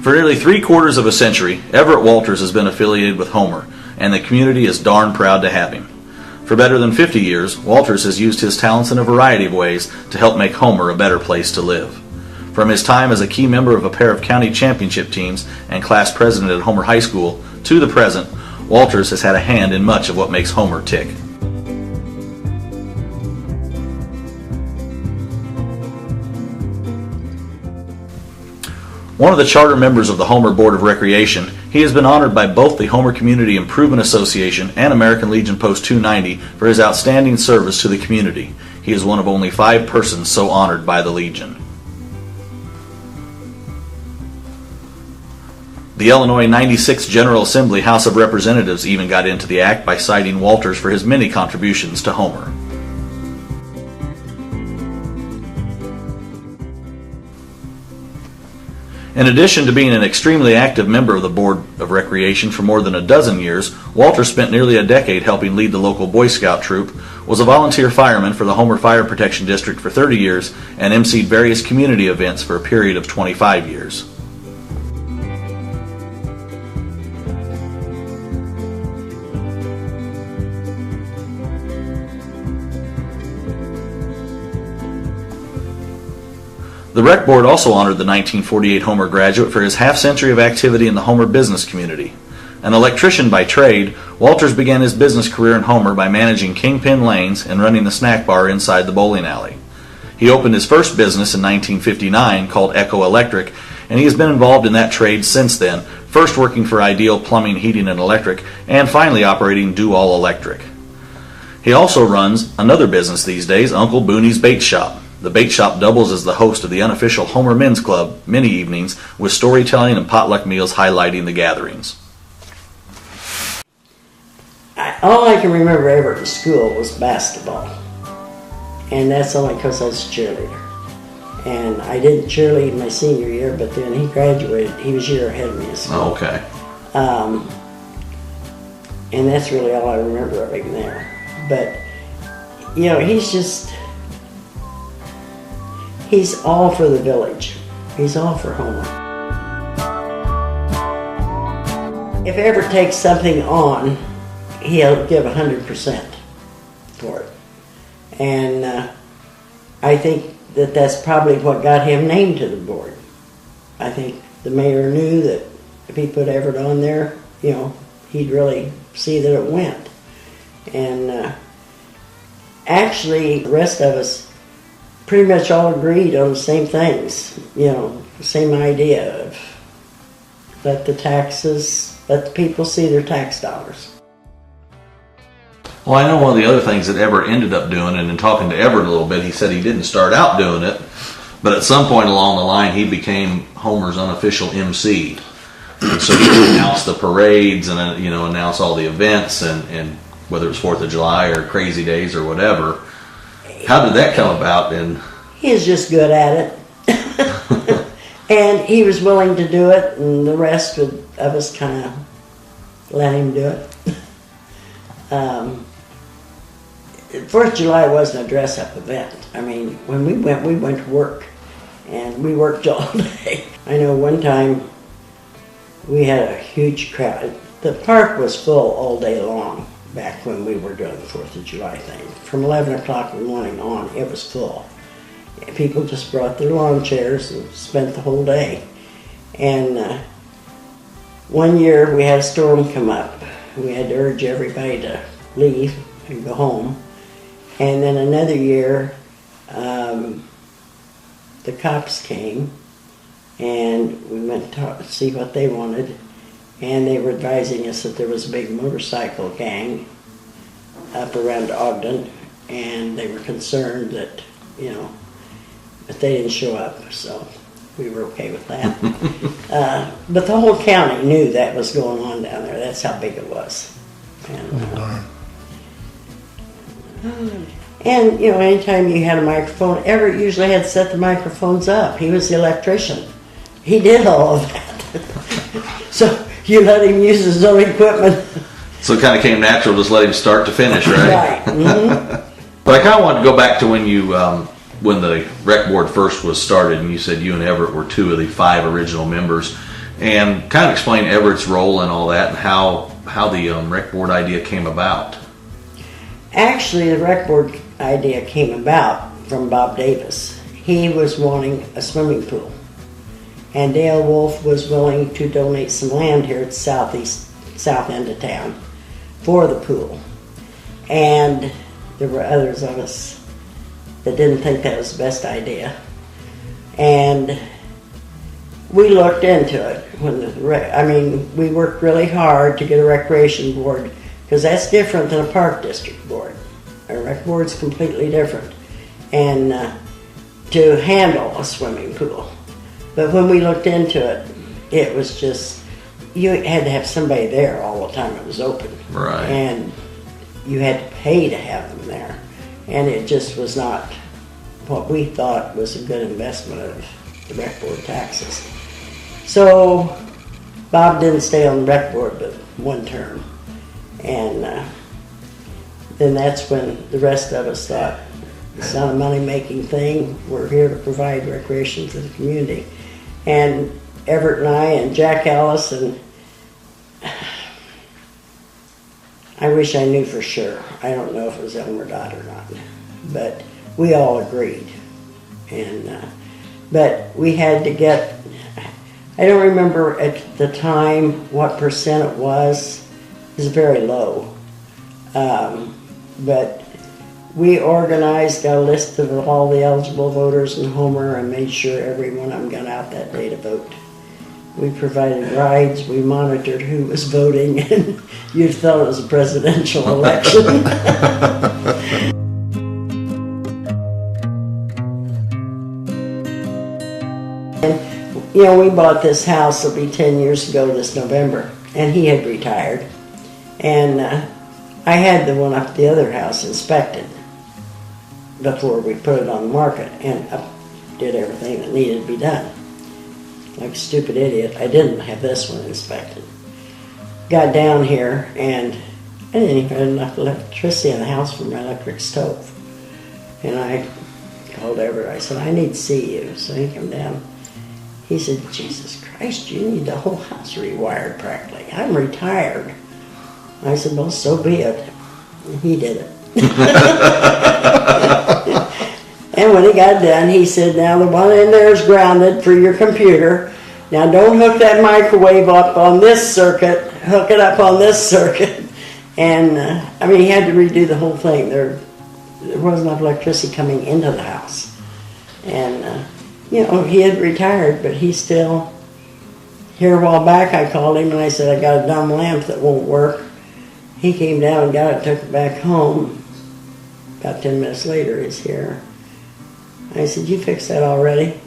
For nearly 3/4 of a century, Everett Walters has been affiliated with Homer, and the community is darn proud to have him. For better than 50 years, Walters has used his talents in a variety of ways to help make Homer a better place to live. From his time as a key member of a pair of county championship teams and class president at Homer High School to the present, Walters has had a hand in much of what makes Homer tick. One of the charter members of the Homer Board of Recreation, he has been honored by both the Homer Community Improvement Association and American Legion Post 290 for his outstanding service to the community. He is one of only 5 persons so honored by the Legion. The Illinois 96th General Assembly House of Representatives even got into the act by citing Walters for his many contributions to Homer. In addition to being an extremely active member of the Board of Recreation for more than a dozen years, Walter spent nearly a decade helping lead the local Boy Scout troop, was a volunteer fireman for the Homer Fire Protection District for 30 years, and emceed various community events for a period of 25 years. The Rec Board also honored the 1948 Homer graduate for his half-century of activity in the Homer business community. An electrician by trade, Walters began his business career in Homer by managing Kingpin Lanes and running the snack bar inside the bowling alley. He opened his first business in 1959 called Echo Electric, and he has been involved in that trade since then, first working for Ideal Plumbing, Heating, and Electric, and finally operating Do All Electric. He also runs another business these days, Uncle Booney's Bait Shop. The bait shop doubles as the host of the unofficial Homer Men's Club many evenings, with storytelling and potluck meals highlighting the gatherings. All I can remember ever in school was basketball. And that's only because I was a cheerleader. And I didn't cheerlead my senior year, but then he graduated. He was a year ahead of me in school. Oh, okay. And that's really all I remember of him there. But, you know, he's all for the village. He's all for Homer. If Everett takes something on, he'll give 100% for it. And I think that that's probably what got him named to the board. I think the mayor knew that if he put Everett on there, you know, he'd really see that it went. And actually, the rest of us pretty much all agreed on the same things, you know, the same idea of let the people see their tax dollars. Well, I know one of the other things that Everett ended up doing, and in talking to Everett a little bit, he said he didn't start out doing it, but at some point along the line he became Homer's unofficial MC. And so he would announce the parades and, you know, announce all the events, and whether it was 4th of July or Crazy Days or whatever. How did that come about? And he was just good at it. And he was willing to do it, and the rest of us kind of let him do it. 4th of July wasn't a dress-up event. I mean, when we went to work, and we worked all day. I know one time we had a huge crowd. The park was full all day long back when we were doing the 4th of July thing. From 11 o'clock in the morning on, it was full. People just brought their lawn chairs and spent the whole day. And one year we had a storm come up. We had to urge everybody to leave and go home. And then another year, the cops came, and we went to see what they wanted. And they were advising us that there was a big motorcycle gang up around Ogden, and they were concerned that, you know, but they didn't show up, so we were okay with that. But the whole county knew that was going on down there. That's how big it was. And you know, anytime you had a microphone, Everett usually had set the microphones up. He was the electrician. He did all of that. So you let him use his own equipment. so it kind of came natural, just let him start to finish, right? Right. Mm-hmm. But I kind of wanted to go back to when you, when the rec board first was started, and you said you and Everett were 2 of the 5 original members. and kind of explain Everett's role in all that and how the rec board idea came about. Actually, the rec board idea came about from Bob Davis. He was wanting a swimming pool, and Dale Wolf was willing to donate some land here at the south end of town for the pool. And there were others of us that didn't think that was the best idea. And we looked into it. We worked really hard to get a recreation board, because that's different than a park district board. A rec board's completely different, and to handle a swimming pool. But when we looked into it, it was just, you had to have somebody there all the time it was open. Right. And you had to pay to have them there. And it just was not what we thought was a good investment of the rec board taxes. So Bob didn't stay on the rec board but one term. And then that's when the rest of us thought, it's not a money-making thing. We're here to provide recreation to the community. And Everett and I and Jack Ellis, and I wish I knew for sure. I don't know if it was Elmer Dodd or not. But we all agreed. And but we had to get, I don't remember at the time what percent it was. It was very low. But we organized, got a list of all the eligible voters in Homer, and made sure every one of them got out that day to vote. We provided rides, we monitored who was voting, and you'd thought it was a presidential election. And, you know, we bought this house, it'll be 10 years ago this November, and he had retired. And I had the one up at the other house inspected before we put it on the market, and did everything that needed to be done. Like a stupid idiot, I didn't have this one inspected. Got down here, and I didn't even have enough electricity in the house for my electric stove. And I called Everett, I said, I need to see you. So he came down. He said, Jesus Christ, you need the whole house rewired practically. I'm retired. I said, well, so be it. And he did it. And when he got done, he said, now the one in there is grounded for your computer. Now don't hook that microwave up on this circuit. Hook it up on this circuit. And, he had to redo the whole thing. There wasn't enough electricity coming into the house. And, he had retired, but he's still here. A while back, I called him and I said, I got a dumb lamp that won't work. He came down and got it, took it back home. About 10 minutes later, he's here. I said, you fixed that already?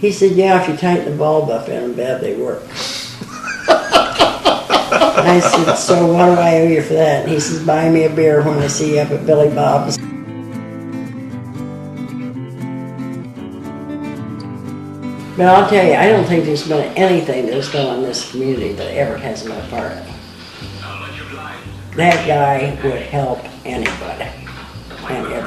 He said, yeah, if you tighten the bulb up in them bad, they work. I said, so what do I owe you for that? And he says, buy me a beer when I see you up at Billy Bob's. But I'll tell you, I don't think there's been anything that's done in this community that Everett hasn't been a part of. That guy would help anybody and everybody.